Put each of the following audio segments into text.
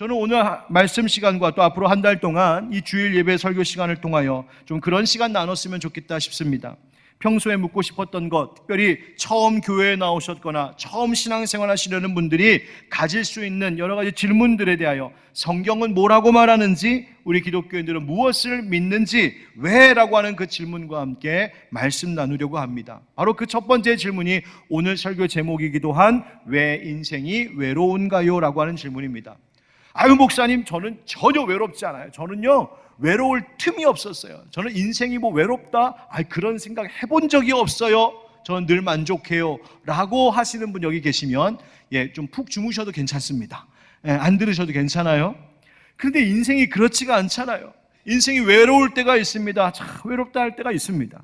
저는 오늘 말씀 시간과 또 앞으로 한 달 동안 이 주일 예배 설교 시간을 통하여 좀 그런 시간 나눴으면 좋겠다 싶습니다. 평소에 묻고 싶었던 것, 특별히 처음 교회에 나오셨거나 처음 신앙생활 하시려는 분들이 가질 수 있는 여러 가지 질문들에 대하여 성경은 뭐라고 말하는지, 우리 기독교인들은 무엇을 믿는지, 왜라고 하는 그 질문과 함께 말씀 나누려고 합니다. 바로 그 첫 번째 질문이 오늘 설교 제목이기도 한 왜 인생이 외로운가요? 라고 하는 질문입니다. 아유 목사님, 저는 전혀 외롭지 않아요. 저는요 외로울 틈이 없었어요. 저는 인생이 뭐 외롭다? 그런 생각 해본 적이 없어요. 저는 늘 만족해요. 라고 하시는 분 여기 계시면 좀 푹 주무셔도 괜찮습니다. 안 들으셔도 괜찮아요. 그런데 인생이 그렇지가 않잖아요. 인생이 외로울 때가 있습니다. 참 외롭다 할 때가 있습니다.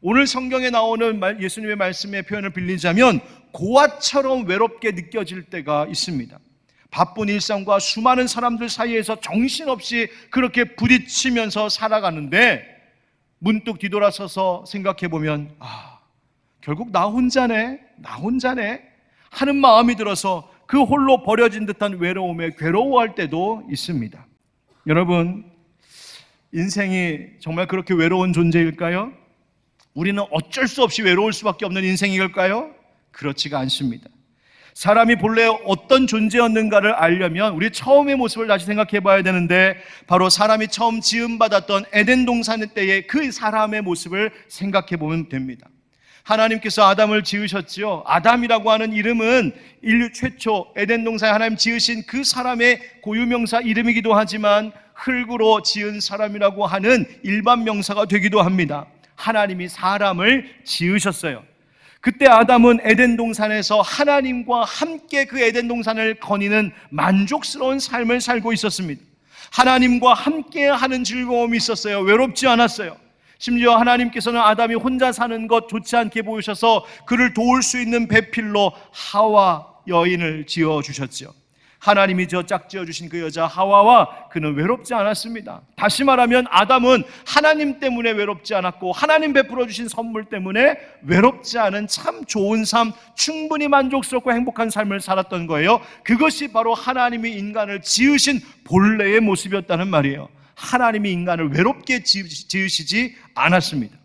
오늘 성경에 나오는 예수님의 말씀의 표현을 빌리자면 고아처럼 외롭게 느껴질 때가 있습니다. 바쁜 일상과 수많은 사람들 사이에서 정신없이 그렇게 부딪히면서 살아가는데 문득 뒤돌아서서 생각해보면 결국 나 혼자네 하는 마음이 들어서 그 홀로 버려진 듯한 외로움에 괴로워할 때도 있습니다. 여러분, 인생이 정말 그렇게 외로운 존재일까요? 우리는 어쩔 수 없이 외로울 수밖에 없는 인생일까요? 그렇지가 않습니다. 사람이 본래 어떤 존재였는가를 알려면 우리 처음의 모습을 다시 생각해 봐야 되는데, 바로 사람이 처음 지음받았던 에덴 동산 때의 그 사람의 모습을 생각해 보면 됩니다. 하나님께서 아담을 지으셨지요. 아담이라고 하는 이름은 인류 최초 에덴 동산에 하나님 지으신 그 사람의 고유명사 이름이기도 하지만 흙으로 지은 사람이라고 하는 일반 명사가 되기도 합니다. 하나님이 사람을 지으셨어요. 그때 아담은 에덴 동산에서 하나님과 함께 그 에덴 동산을 거니는 만족스러운 삶을 살고 있었습니다. 하나님과 함께 하는 즐거움이 있었어요. 외롭지 않았어요. 심지어 하나님께서는 아담이 혼자 사는 것 좋지 않게 보이셔서 그를 도울 수 있는 배필로 하와 여인을 지어주셨죠. 하나님이 짝지어 주신 그 여자 하와와 그는 외롭지 않았습니다. 다시 말하면 아담은 하나님 때문에 외롭지 않았고 하나님 베풀어 주신 선물 때문에 외롭지 않은 참 좋은 삶, 충분히 만족스럽고 행복한 삶을 살았던 거예요. 그것이 바로 하나님이 인간을 지으신 본래의 모습이었다는 말이에요. 하나님이 인간을 외롭게 지으시지 않았습니다.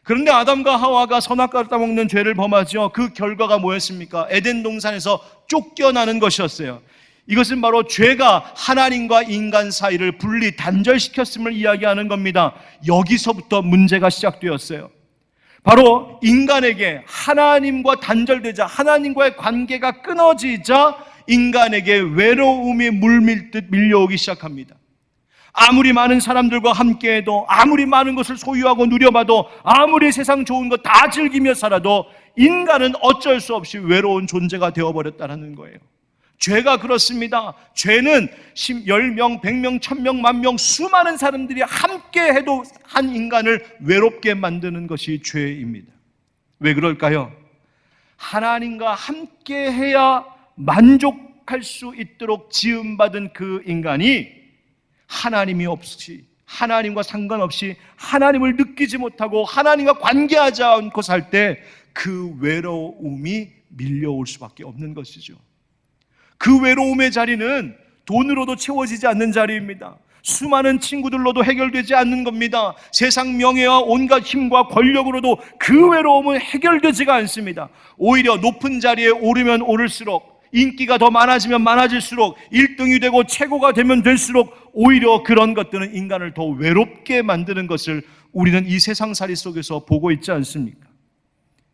그런데 아담과 하와가 선악과를 따먹는 죄를 범하죠. 그 결과가 뭐였습니까? 에덴 동산에서 쫓겨나는 것이었어요. 이것은 바로 죄가 하나님과 인간 사이를 분리 단절시켰음을 이야기하는 겁니다. 여기서부터 문제가 시작되었어요. 바로 인간에게 하나님과 단절되자, 하나님과의 관계가 끊어지자 인간에게 외로움이 물밀듯 밀려오기 시작합니다. 아무리 많은 사람들과 함께해도, 아무리 많은 것을 소유하고 누려봐도, 아무리 세상 좋은 것 다 즐기며 살아도 인간은 어쩔 수 없이 외로운 존재가 되어버렸다는 거예요. 죄가 그렇습니다. 죄는 10명, 100명, 1000명, 10,000명 수많은 사람들이 함께해도 한 인간을 외롭게 만드는 것이 죄입니다. 왜 그럴까요? 하나님과 함께해야 만족할 수 있도록 지음받은 그 인간이 하나님이 없이, 하나님과 상관없이 하나님을 느끼지 못하고 하나님과 관계하지 않고 살 때 그 외로움이 밀려올 수밖에 없는 것이죠. 그 외로움의 자리는 돈으로도 채워지지 않는 자리입니다. 수많은 친구들로도 해결되지 않는 겁니다. 세상 명예와 온갖 힘과 권력으로도 그 외로움은 해결되지가 않습니다. 오히려 높은 자리에 오르면 오를수록, 인기가 더 많아지면 많아질수록, 1등이 되고 최고가 되면 될수록 오히려 그런 것들은 인간을 더 외롭게 만드는 것을 우리는 이 세상살이 속에서 보고 있지 않습니까?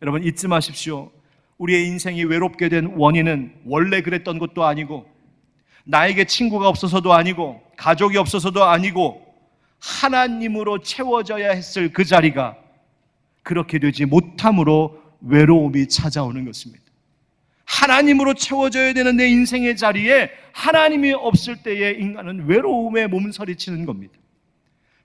여러분, 잊지 마십시오. 우리의 인생이 외롭게 된 원인은 원래 그랬던 것도 아니고, 나에게 친구가 없어서도 아니고, 가족이 없어서도 아니고, 하나님으로 채워져야 했을 그 자리가 그렇게 되지 못함으로 외로움이 찾아오는 것입니다. 하나님으로 채워져야 되는 내 인생의 자리에 하나님이 없을 때에 인간은 외로움에 몸서리치는 겁니다.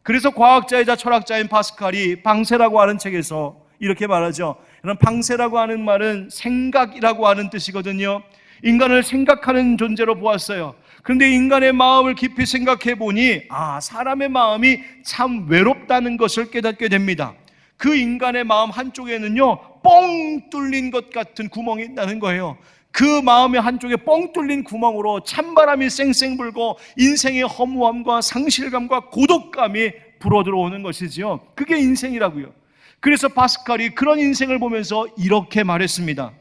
그래서 과학자이자 철학자인 파스칼이 방세라고 하는 책에서 이렇게 말하죠. 방세라고 하는 말은 생각이라고 하는 뜻이거든요. 인간을 생각하는 존재로 보았어요. 그런데 인간의 마음을 깊이 생각해 보니 사람의 마음이 참 외롭다는 것을 깨닫게 됩니다. 그 인간의 마음 한쪽에는요 뻥 뚫린 것 같은 구멍이 있다는 거예요. 그 마음의 한쪽에 뻥 뚫린 구멍으로 찬바람이 쌩쌩 불고 인생의 허무함과 상실감과 고독감이 불어들어오는 것이지요. 그게 인생이라고요. 그래서 파스칼이 그런 인생을 보면서 이렇게 말했습니다.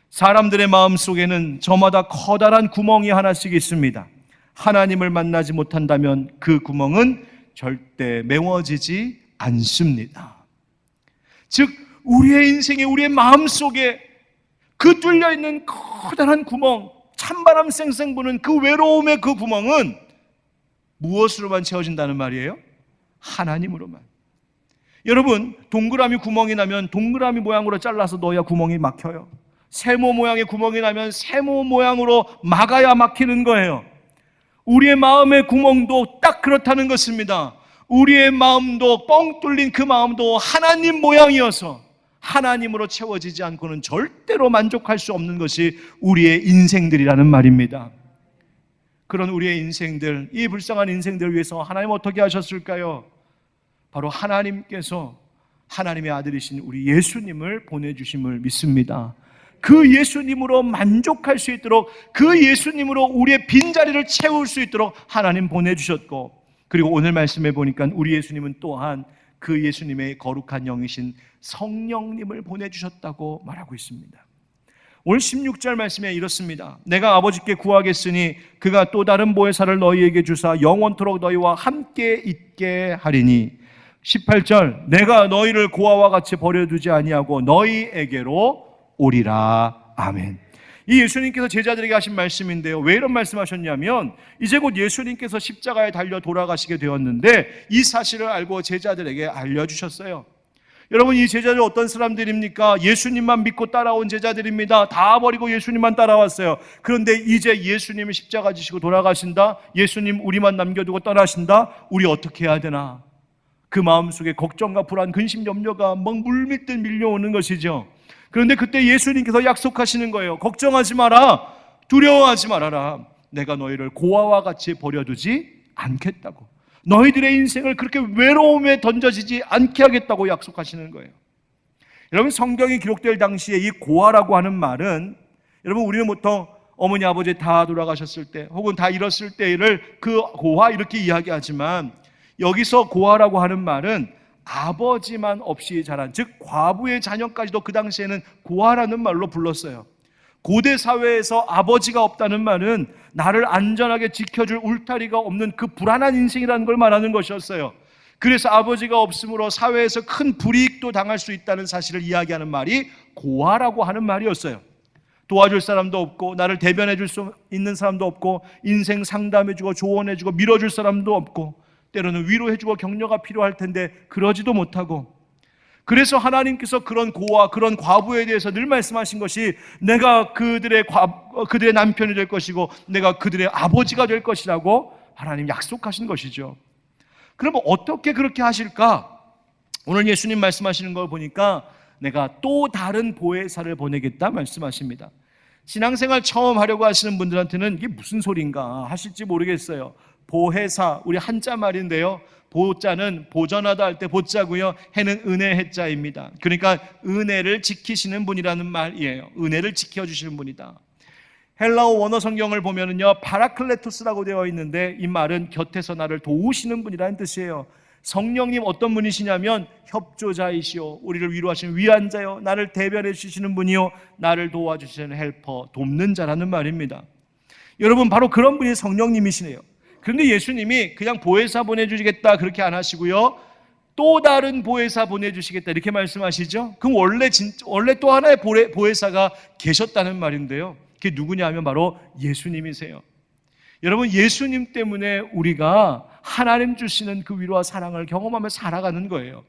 사람들의 마음 속에는 저마다 커다란 구멍이 하나씩 있습니다. 하나님을 만나지 못한다면 그 구멍은 절대 메워지지 않습니다. 즉 우리의 인생에, 우리의 마음 속에 그 뚫려있는 커다란 구멍, 찬바람 쌩쌩 부는 그 외로움의 그 구멍은 무엇으로만 채워진다는 말이에요? 하나님으로만. 여러분, 동그라미 구멍이 나면 동그라미 모양으로 잘라서 넣어야 구멍이 막혀요. 세모 모양의 구멍이 나면 세모 모양으로 막아야 막히는 거예요. 우리의 마음의 구멍도 딱 그렇다는 것입니다. 우리의 마음도, 뻥 뚫린 그 마음도 하나님 모양이어서 하나님으로 채워지지 않고는 절대로 만족할 수 없는 것이 우리의 인생들이라는 말입니다. 그런 우리의 인생들, 이 불쌍한 인생들을 위해서 하나님 어떻게 하셨을까요? 바로 하나님께서 하나님의 아들이신 우리 예수님을 보내주심을 믿습니다. 그 예수님으로 만족할 수 있도록, 그 예수님으로 우리의 빈자리를 채울 수 있도록 하나님 보내주셨고, 그리고 오늘 말씀해 보니까 우리 예수님은 또한 그 예수님의 거룩한 영이신 성령님을 보내주셨다고 말하고 있습니다. 오늘 16절 말씀에 이렇습니다. 내가 아버지께 구하겠으니 그가 또 다른 보혜사를 너희에게 주사 영원토록 너희와 함께 있게 하리니. 18절 내가 너희를 고아와 같이 버려두지 아니하고 너희에게로 오리라. 아멘. 이 예수님께서 제자들에게 하신 말씀인데요, 왜 이런 말씀하셨냐면 이제 곧 예수님께서 십자가에 달려 돌아가시게 되었는데 이 사실을 알고 제자들에게 알려주셨어요. 여러분, 이 제자들 어떤 사람들입니까? 예수님만 믿고 따라온 제자들입니다. 다 버리고 예수님만 따라왔어요. 그런데 이제 예수님이 십자가 지시고 돌아가신다, 예수님 우리만 남겨두고 떠나신다, 우리 어떻게 해야 되나? 그 마음속에 걱정과 불안, 근심, 염려가 막 물밀듯 밀려오는 것이죠. 그런데 그때 예수님께서 약속하시는 거예요. 걱정하지 마라, 두려워하지 말아라. 내가 너희를 고아와 같이 버려두지 않겠다고. 너희들의 인생을 그렇게 외로움에 던져지지 않게 하겠다고 약속하시는 거예요. 여러분, 성경이 기록될 당시에 이 고아라고 하는 말은, 여러분 우리는 보통 어머니 아버지 다 돌아가셨을 때 혹은 다 잃었을 때를 그 고아 이렇게 이야기하지만, 여기서 고아라고 하는 말은 아버지만 없이 자란, 즉 과부의 자녀까지도 그 당시에는 고아라는 말로 불렀어요. 고대 사회에서 아버지가 없다는 말은 나를 안전하게 지켜줄 울타리가 없는 그 불안한 인생이라는 걸 말하는 것이었어요. 그래서 아버지가 없으므로 사회에서 큰 불이익도 당할 수 있다는 사실을 이야기하는 말이 고아라고 하는 말이었어요. 도와줄 사람도 없고, 나를 대변해줄 수 있는 사람도 없고, 인생 상담해주고 조언해주고 밀어줄 사람도 없고, 때로는 위로해주고 격려가 필요할 텐데 그러지도 못하고, 그래서 하나님께서 그런 고아, 그런 과부에 대해서 늘 말씀하신 것이 내가 그들의 남편이 될 것이고 내가 그들의 아버지가 될 것이라고 하나님 약속하신 것이죠. 그러면 어떻게 그렇게 하실까? 오늘 예수님 말씀하시는 걸 보니까 내가 또 다른 보혜사를 보내겠다 말씀하십니다. 신앙생활 처음 하려고 하시는 분들한테는 이게 무슨 소린가 하실지 모르겠어요. 보혜사, 우리 한자 말인데요, 보자는 보전하다 할 때 보자고요, 해는 은혜 해자입니다. 그러니까 은혜를 지키시는 분이라는 말이에요. 은혜를 지켜주시는 분이다. 헬라어 원어 성경을 보면은요, 파라클레토스라고 되어 있는데 이 말은 곁에서 나를 도우시는 분이라는 뜻이에요. 성령님 어떤 분이시냐면 협조자이시오, 우리를 위로하시는 위안자요, 나를 대변해 주시는 분이요, 나를 도와주시는 헬퍼, 돕는 자라는 말입니다. 여러분, 바로 그런 분이 성령님이시네요. 그런데 예수님이 그냥 보혜사 보내주시겠다 그렇게 안 하시고요, 또 다른 보혜사 보내주시겠다 이렇게 말씀하시죠. 그럼 원래 또 하나의 보혜사가 계셨다는 말인데요, 그게 누구냐 하면 바로 예수님이세요. 여러분, 예수님 때문에 우리가 하나님 주시는 그 위로와 사랑을 경험하며 살아가는 거예요.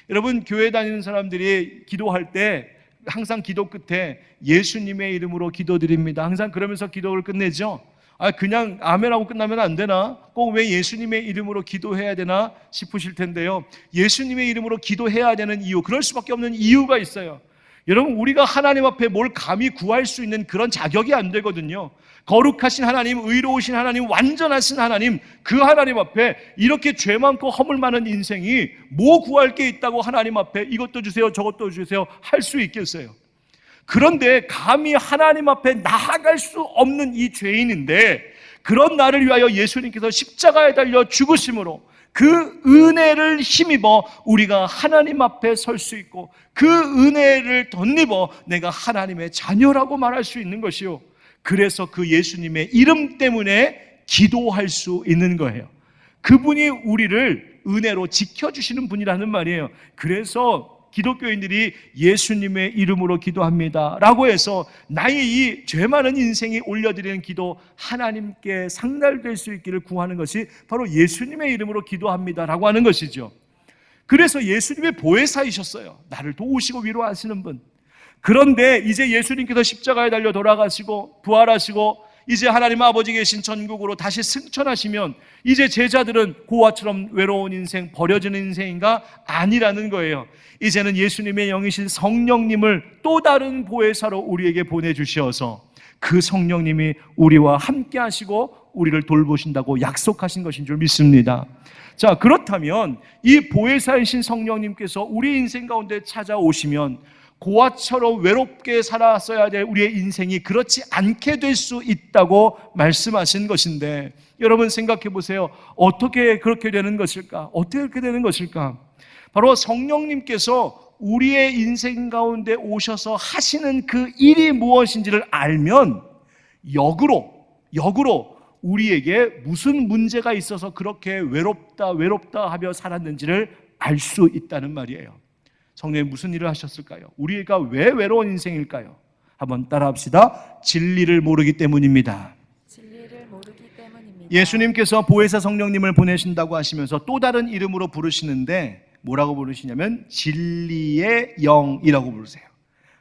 여러분, 교회 다니는 사람들이 기도할 때 항상 기도 끝에 예수님의 이름으로 기도드립니다, 항상 그러면서 기도를 끝내죠. 그냥 아멘하고 끝나면 안 되나? 꼭 왜 예수님의 이름으로 기도해야 되나 싶으실 텐데요, 예수님의 이름으로 기도해야 되는 이유, 그럴 수밖에 없는 이유가 있어요. 여러분, 우리가 하나님 앞에 뭘 감히 구할 수 있는 그런 자격이 안 되거든요. 거룩하신 하나님, 의로우신 하나님, 완전하신 하나님, 그 하나님 앞에 이렇게 죄 많고 허물 많은 인생이 뭐 구할 게 있다고 하나님 앞에 이것도 주세요 저것도 주세요 할 수 있겠어요? 그런데 감히 하나님 앞에 나아갈 수 없는 이 죄인인데 그런 나를 위하여 예수님께서 십자가에 달려 죽으심으로 그 은혜를 힘입어 우리가 하나님 앞에 설 수 있고 그 은혜를 덧입어 내가 하나님의 자녀라고 말할 수 있는 것이요. 그래서 그 예수님의 이름 때문에 기도할 수 있는 거예요. 그분이 우리를 은혜로 지켜주시는 분이라는 말이에요. 그래서 기독교인들이 예수님의 이름으로 기도합니다 라고 해서 나의 이 죄 많은 인생이 올려드리는 기도, 하나님께 상달될 수 있기를 구하는 것이 바로 예수님의 이름으로 기도합니다 라고 하는 것이죠. 그래서 예수님의 보혜사이셨어요. 나를 도우시고 위로하시는 분. 그런데 이제 예수님께서 십자가에 달려 돌아가시고 부활하시고 이제 하나님 아버지 계신 천국으로 다시 승천하시면 이제 제자들은 고아처럼 외로운 인생, 버려지는 인생인가? 아니라는 거예요. 이제는 예수님의 영이신 성령님을 또 다른 보혜사로 우리에게 보내주셔서 그 성령님이 우리와 함께 하시고 우리를 돌보신다고 약속하신 것인 줄 믿습니다. 자, 그렇다면 이 보혜사이신 성령님께서 우리 인생 가운데 찾아오시면 고아처럼 외롭게 살았어야 될 우리의 인생이 그렇지 않게 될 수 있다고 말씀하신 것인데, 여러분 생각해 보세요. 어떻게 그렇게 되는 것일까? 어떻게 그렇게 되는 것일까? 바로 성령님께서 우리의 인생 가운데 오셔서 하시는 그 일이 무엇인지를 알면 역으로 우리에게 무슨 문제가 있어서 그렇게 외롭다 하며 살았는지를 알 수 있다는 말이에요. 성령이 무슨 일을 하셨을까요? 우리가 왜 외로운 인생일까요? 한번 따라합시다. 진리를 모르기 때문입니다. 진리를 모르기 때문입니다. 예수님께서 보혜사 성령님을 보내신다고 하시면서 또 다른 이름으로 부르시는데 뭐라고 부르시냐면 진리의 영이라고 부르세요.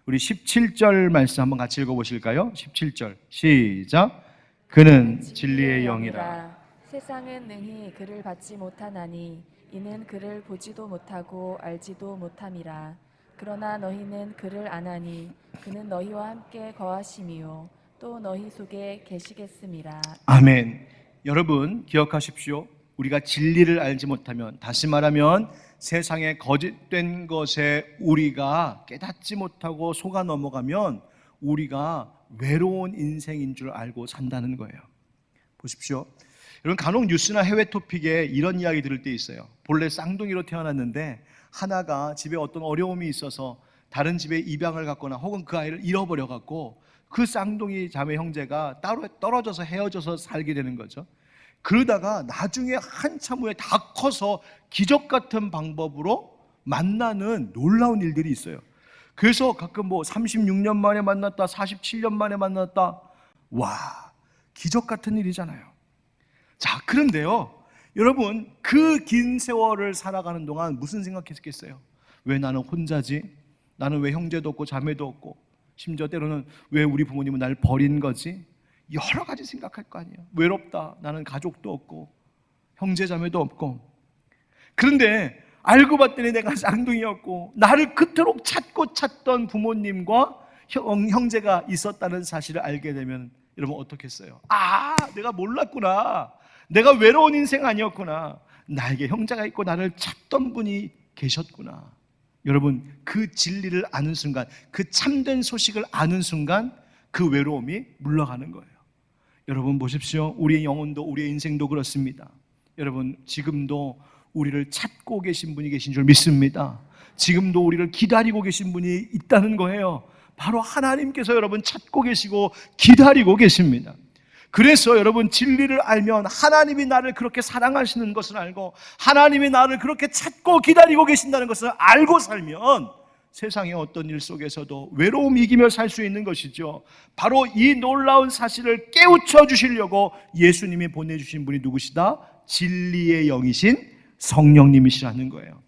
우리 17절 말씀 한번 같이 읽어보실까요? 17절 시작. 그는 진리의 영이라. 세상은 능히 그를 받지 못하나니 이는 그를 보지도 못하고 알지도 못함이라. 그러나 너희는 그를 아나니 그는 너희와 함께 거하심이요 또 너희 속에 계시겠음이라. 아멘. 여러분 기억하십시오. 우리가 진리를 알지 못하면, 다시 말하면 세상의 거짓된 것에 우리가 깨닫지 못하고 속아 넘어가면 우리가 외로운 인생인 줄 알고 산다는 거예요. 보십시오. 여러분 간혹 뉴스나 해외 토픽에 이런 이야기 들을 때 있어요. 본래 쌍둥이로 태어났는데 하나가 집에 어떤 어려움이 있어서 다른 집에 입양을 갔거나 혹은 그 아이를 잃어버려 갖고 그 쌍둥이 자매 형제가 따로 떨어져서 헤어져서 살게 되는 거죠. 그러다가 나중에 한참 후에 다 커서 기적 같은 방법으로 만나는 놀라운 일들이 있어요. 그래서 가끔 뭐 36년 만에 만났다, 47년 만에 만났다. 와, 기적 같은 일이잖아요. 자, 그런데요, 여러분 그 긴 세월을 살아가는 동안 무슨 생각했겠어요? 왜 나는 혼자지? 나는 왜 형제도 없고 자매도 없고, 심지어 때로는 왜 우리 부모님은 날 버린 거지? 여러 가지 생각할 거 아니에요. 외롭다. 나는 가족도 없고 형제 자매도 없고. 그런데 알고 봤더니 내가 쌍둥이였고 나를 그토록 찾던 부모님과 형제가 있었다는 사실을 알게 되면 여러분 어떻겠어요? 아, 내가 몰랐구나. 내가 외로운 인생 아니었구나. 나에게 형제가 있고 나를 찾던 분이 계셨구나. 여러분 그 진리를 아는 순간, 그 참된 소식을 아는 순간 그 외로움이 물러가는 거예요. 여러분 보십시오. 우리의 영혼도 우리의 인생도 그렇습니다. 여러분 지금도 우리를 찾고 계신 분이 계신 줄 믿습니다. 지금도 우리를 기다리고 계신 분이 있다는 거예요. 바로 하나님께서 여러분 찾고 계시고 기다리고 계십니다. 그래서 여러분 진리를 알면 하나님이 나를 그렇게 사랑하시는 것을 알고 하나님이 나를 그렇게 찾고 기다리고 계신다는 것을 알고 살면 세상의 어떤 일 속에서도 외로움 이기며 살 수 있는 것이죠. 바로 이 놀라운 사실을 깨우쳐 주시려고 예수님이 보내주신 분이 누구시다? 진리의 영이신 성령님이시라는 거예요.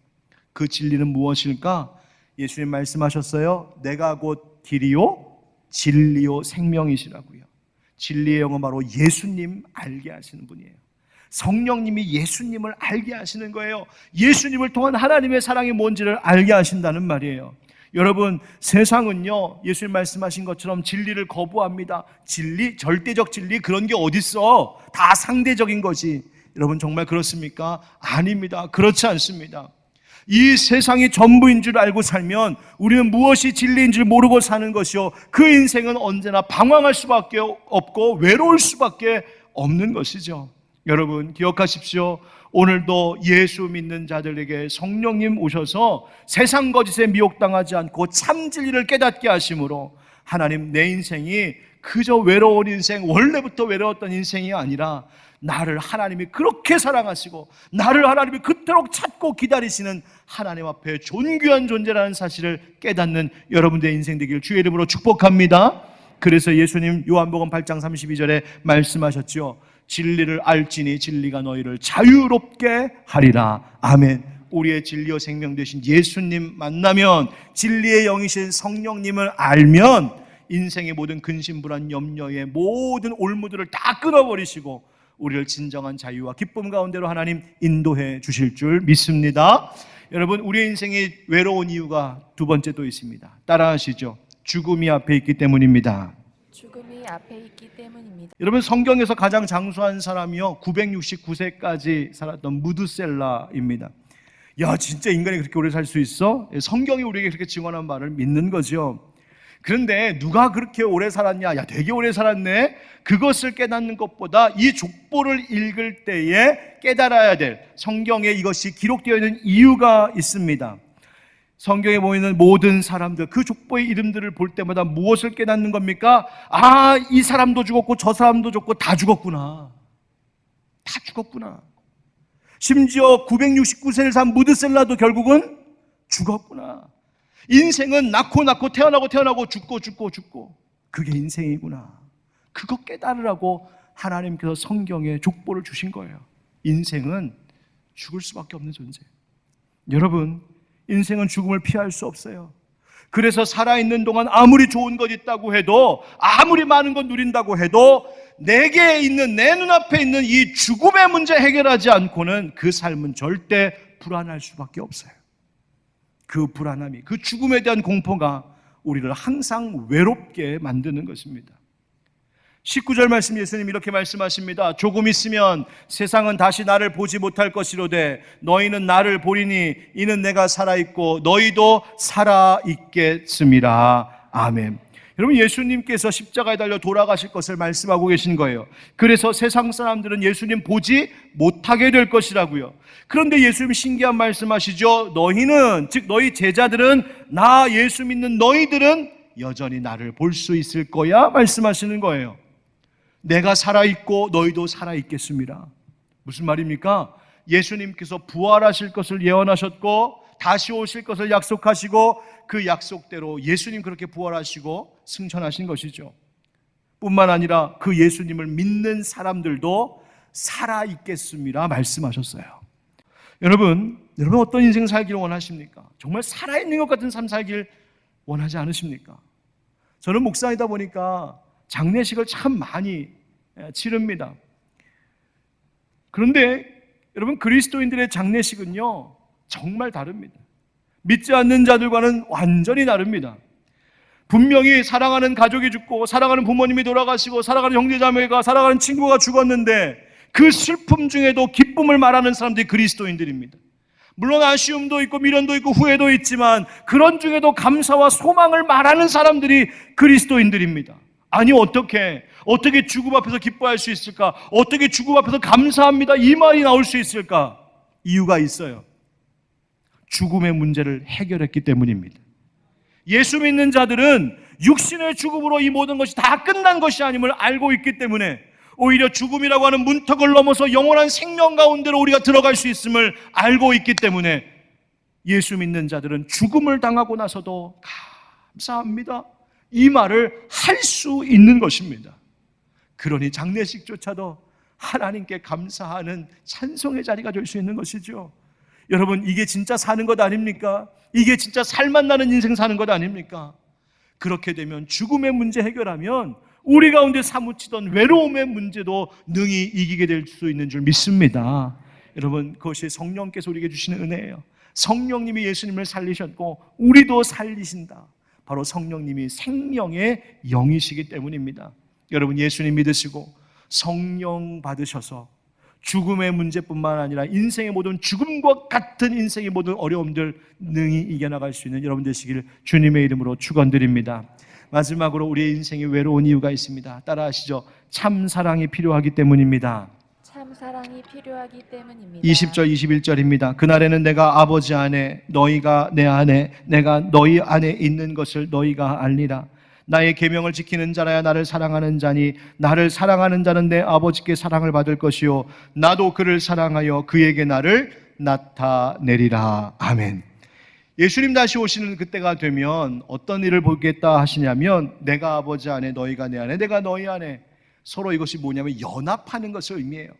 그 진리는 무엇일까? 예수님 말씀하셨어요. 내가 곧 길이요 진리요 생명이시라고요. 진리의 영은 바로 예수님 알게 하시는 분이에요. 성령님이 예수님을 알게 하시는 거예요. 예수님을 통한 하나님의 사랑이 뭔지를 알게 하신다는 말이에요. 여러분 세상은요 예수님 말씀하신 것처럼 진리를 거부합니다. 진리, 절대적 진리 그런 게 어딨어? 다 상대적인 거지. 여러분 정말 그렇습니까? 아닙니다. 그렇지 않습니다. 이 세상이 전부인 줄 알고 살면 우리는 무엇이 진리인 줄 모르고 사는 것이요, 그 인생은 언제나 방황할 수밖에 없고 외로울 수밖에 없는 것이죠. 여러분 기억하십시오. 오늘도 예수 믿는 자들에게 성령님 오셔서 세상 거짓에 미혹당하지 않고 참 진리를 깨닫게 하심으로 하나님, 내 인생이 그저 외로운 인생, 원래부터 외로웠던 인생이 아니라 나를 하나님이 그렇게 사랑하시고 나를 하나님이 그토록 찾고 기다리시는 하나님 앞에 존귀한 존재라는 사실을 깨닫는 여러분들의 인생 되길 주의 이름으로 축복합니다. 그래서 예수님 요한복음 8장 32절에 말씀하셨죠. 진리를 알지니 진리가 너희를 자유롭게 하리라. 아멘. 우리의 진리와 생명 되신 예수님 만나면, 진리의 영이신 성령님을 알면 인생의 모든 근심불안, 염려의 모든 올무들을 다 끊어버리시고 우리를 진정한 자유와 기쁨 가운데로 하나님 인도해 주실 줄 믿습니다. 여러분, 우리의 인생이 외로운 이유가 두 번째 또 있습니다. 따라하시죠. 죽음이 앞에 있기 때문입니다. 죽음이 앞에 있기 때문입니다. 여러분, 성경에서 가장 장수한 사람이요 969세까지 살았던 무드셀라입니다. 야, 진짜 인간이 그렇게 오래 살 수 있어? 성경이 우리에게 그렇게 증언한 말을 믿는 거죠. 그런데 누가 그렇게 오래 살았냐? 야, 되게 오래 살았네. 그것을 깨닫는 것보다 이 족보를 읽을 때에 깨달아야 될, 성경에 이것이 기록되어 있는 이유가 있습니다. 성경에 보이는 모든 사람들, 그 족보의 이름들을 볼 때마다 무엇을 깨닫는 겁니까? 아, 이 사람도 죽었고 저 사람도 죽고 다 죽었구나. 다 죽었구나. 심지어 969세를 산 무드셀라도 결국은 죽었구나. 인생은 낳고 태어나고 죽고 그게 인생이구나. 그거 깨달으라고 하나님께서 성경에 족보를 주신 거예요. 인생은 죽을 수밖에 없는 존재. 여러분, 인생은 죽음을 피할 수 없어요. 그래서 살아있는 동안 아무리 좋은 것 있다고 해도, 아무리 많은 것 누린다고 해도 내게 있는, 내 눈앞에 있는 이 죽음의 문제 해결하지 않고는 그 삶은 절대 불안할 수밖에 없어요. 그 불안함이, 그 죽음에 대한 공포가 우리를 항상 외롭게 만드는 것입니다. 19절 말씀, 예수님 이렇게 말씀하십니다. 조금 있으면 세상은 다시 나를 보지 못할 것이로되 너희는 나를 보리니 이는 내가 살아있고 너희도 살아있겠음이라. 아멘. 여러분, 예수님께서 십자가에 달려 돌아가실 것을 말씀하고 계신 거예요. 그래서 세상 사람들은 예수님 보지 못하게 될 것이라고요. 그런데 예수님 신기한 말씀하시죠. 너희는, 즉 너희 제자들은, 나 예수 믿는 너희들은 여전히 나를 볼 수 있을 거야 말씀하시는 거예요. 내가 살아있고 너희도 살아있겠습니다. 무슨 말입니까? 예수님께서 부활하실 것을 예언하셨고 다시 오실 것을 약속하시고 그 약속대로 예수님 그렇게 부활하시고 승천하신 것이죠. 뿐만 아니라 그 예수님을 믿는 사람들도 살아있겠습니다 말씀하셨어요. 여러분 어떤 인생 살기를 원하십니까? 정말 살아있는 것 같은 삶 살기를 원하지 않으십니까? 저는 목사이다 보니까 장례식을 참 많이 치릅니다. 그런데 여러분, 그리스도인들의 장례식은요 정말 다릅니다. 믿지 않는 자들과는 완전히 다릅니다. 분명히 사랑하는 가족이 죽고 사랑하는 부모님이 돌아가시고 사랑하는 형제자매가, 사랑하는 친구가 죽었는데 그 슬픔 중에도 기쁨을 말하는 사람들이 그리스도인들입니다. 물론 아쉬움도 있고 미련도 있고 후회도 있지만 그런 중에도 감사와 소망을 말하는 사람들이 그리스도인들입니다. 아니, 어떻게 죽음 앞에서 기뻐할 수 있을까? 어떻게 죽음 앞에서 감사합니다 이 말이 나올 수 있을까? 이유가 있어요. 죽음의 문제를 해결했기 때문입니다. 예수 믿는 자들은 육신의 죽음으로 이 모든 것이 다 끝난 것이 아님을 알고 있기 때문에 오히려 죽음이라고 하는 문턱을 넘어서 영원한 생명 가운데로 우리가 들어갈 수 있음을 알고 있기 때문에 예수 믿는 자들은 죽음을 당하고 나서도 감사합니다 이 말을 할 수 있는 것입니다. 그러니 장례식조차도 하나님께 감사하는 찬송의 자리가 될 수 있는 것이죠. 여러분, 이게 진짜 사는 것 아닙니까? 이게 진짜 살맛 나는 인생 사는 것 아닙니까? 그렇게 되면 죽음의 문제 해결하면 우리 가운데 사무치던 외로움의 문제도 능히 이기게 될 수 있는 줄 믿습니다. 여러분, 그것이 성령께서 우리에게 주시는 은혜예요. 성령님이 예수님을 살리셨고 우리도 살리신다. 바로 성령님이 생명의 영이시기 때문입니다. 여러분, 예수님 믿으시고 성령 받으셔서 죽음의 문제뿐만 아니라 인생의 모든 죽음과 같은 인생의 모든 어려움들 능히 이겨나갈 수 있는 여러분 되시기를 주님의 이름으로 축원드립니다. 마지막으로 우리의 인생이 외로운 이유가 있습니다. 따라하시죠. 참 사랑이 필요하기 때문입니다. 참 사랑이 필요하기 때문입니다. 20절 21절입니다. 그날에는 내가 아버지 안에 너희가 내 안에 내가 너희 안에 있는 것을 너희가 알리라. 나의 계명을 지키는 자라야 나를 사랑하는 자니 나를 사랑하는 자는 내 아버지께 사랑을 받을 것이요 나도 그를 사랑하여 그에게 나를 나타내리라. 아멘. 예수님 다시 오시는 그때가 되면 어떤 일을 보겠다 하시냐면 내가 아버지 안에 너희가 내 안에 내가 너희 안에, 서로 이것이 뭐냐면 연합하는 것을 의미해요.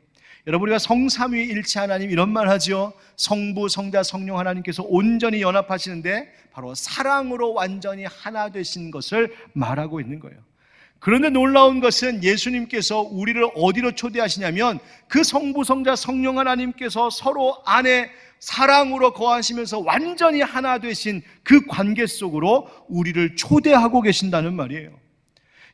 여러분, 우리가 성삼위일체 하나님 이런 말 하죠. 성부, 성자, 성령 하나님께서 온전히 연합하시는데 바로 사랑으로 완전히 하나 되신 것을 말하고 있는 거예요. 그런데 놀라운 것은 예수님께서 우리를 어디로 초대하시냐면 그 성부, 성자, 성령 하나님께서 서로 안에 사랑으로 거하시면서 완전히 하나 되신 그 관계 속으로 우리를 초대하고 계신다는 말이에요.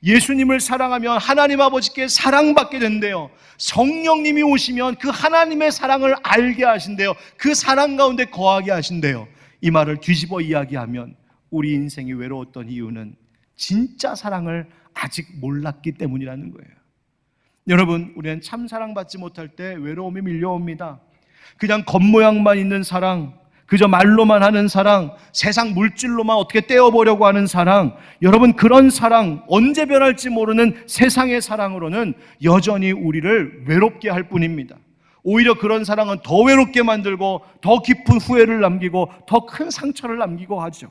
예수님을 사랑하면 하나님 아버지께 사랑받게 된대요. 성령님이 오시면 그 하나님의 사랑을 알게 하신대요. 그 사랑 가운데 거하게 하신대요. 이 말을 뒤집어 이야기하면 우리 인생이 외로웠던 이유는 진짜 사랑을 아직 몰랐기 때문이라는 거예요. 여러분, 우리는 참 사랑받지 못할 때 외로움이 밀려옵니다. 그냥 겉모양만 있는 사랑, 그저 말로만 하는 사랑, 세상 물질로만 어떻게 떼어보려고 하는 사랑, 여러분, 그런 사랑, 언제 변할지 모르는 세상의 사랑으로는 여전히 우리를 외롭게 할 뿐입니다. 오히려 그런 사랑은 더 외롭게 만들고 더 깊은 후회를 남기고 더 큰 상처를 남기고 하죠.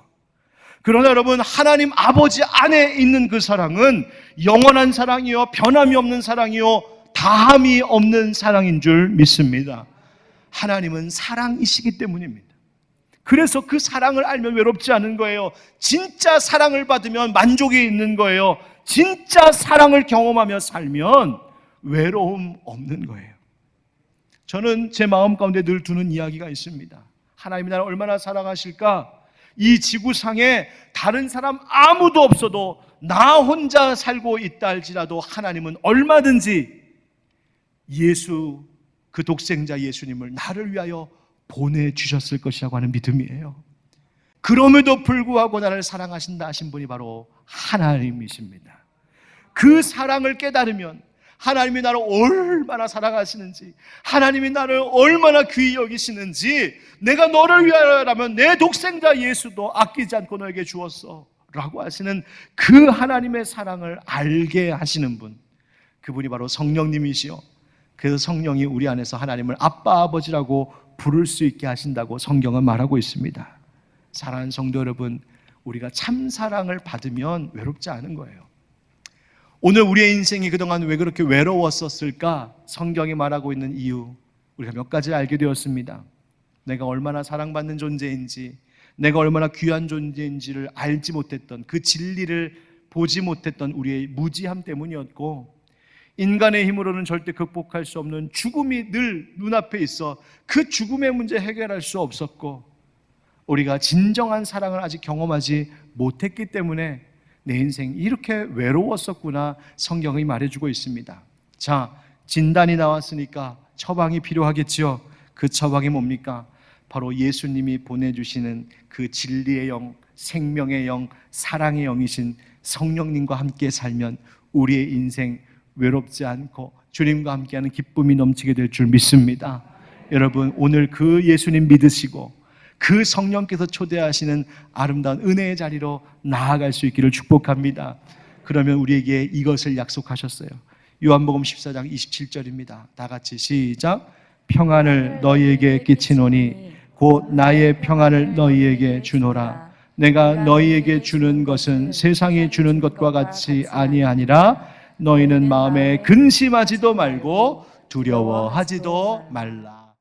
그러나 여러분, 하나님 아버지 안에 있는 그 사랑은 영원한 사랑이요, 변함이 없는 사랑이요, 다함이 없는 사랑인 줄 믿습니다. 하나님은 사랑이시기 때문입니다. 그래서 그 사랑을 알면 외롭지 않은 거예요. 진짜 사랑을 받으면 만족이 있는 거예요. 진짜 사랑을 경험하며 살면 외로움 없는 거예요. 저는 제 마음 가운데 늘 두는 이야기가 있습니다. 하나님이 나를 얼마나 사랑하실까? 이 지구상에 다른 사람 아무도 없어도 나 혼자 살고 있다 할지라도 하나님은 얼마든지 예수, 그 독생자 예수님을 나를 위하여 보내주셨을 것이라고 하는 믿음이에요. 그럼에도 불구하고 나를 사랑하신다 하신 분이 바로 하나님이십니다. 그 사랑을 깨달으면 하나님이 나를 얼마나 사랑하시는지, 하나님이 나를 얼마나 귀히 여기시는지, 내가 너를 위하여라면 내 독생자 예수도 아끼지 않고 너에게 주었어 라고 하시는 그 하나님의 사랑을 알게 하시는 분, 그분이 바로 성령님이시요, 그 성령이 우리 안에서 하나님을 아빠 아버지라고 부를 수 있게 하신다고 성경은 말하고 있습니다. 사랑하는 성도 여러분, 우리가 참 사랑을 받으면 외롭지 않은 거예요. 오늘 우리의 인생이 그동안 왜 그렇게 외로웠었을까? 성경이 말하고 있는 이유, 우리가 몇 가지 알게 되었습니다. 내가 얼마나 사랑받는 존재인지, 내가 얼마나 귀한 존재인지를 알지 못했던, 그 진리를 보지 못했던 우리의 무지함 때문이었고, 인간의 힘으로는 절대 극복할 수 없는 죽음이 늘 눈앞에 있어 그 죽음의 문제 해결할 수 없었고, 우리가 진정한 사랑을 아직 경험하지 못했기 때문에 내 인생이 이렇게 외로웠었구나 성경이 말해주고 있습니다. 자, 진단이 나왔으니까 처방이 필요하겠지요. 그 처방이 뭡니까? 바로 예수님이 보내주시는 그 진리의 영, 생명의 영, 사랑의 영이신 성령님과 함께 살면 우리의 인생 외롭지 않고 주님과 함께하는 기쁨이 넘치게 될 줄 믿습니다. 여러분, 오늘 그 예수님 믿으시고 그 성령께서 초대하시는 아름다운 은혜의 자리로 나아갈 수 있기를 축복합니다. 그러면 우리에게 이것을 약속하셨어요. 요한복음 14장 27절입니다. 다 같이 시작. 평안을 너희에게 끼치노니 곧 나의 평안을 너희에게 주노라. 내가 너희에게 주는 것은 세상이 주는 것과 같이 아니하니라. 너희는 마음에 근심하지도 말고 두려워하지도 말라.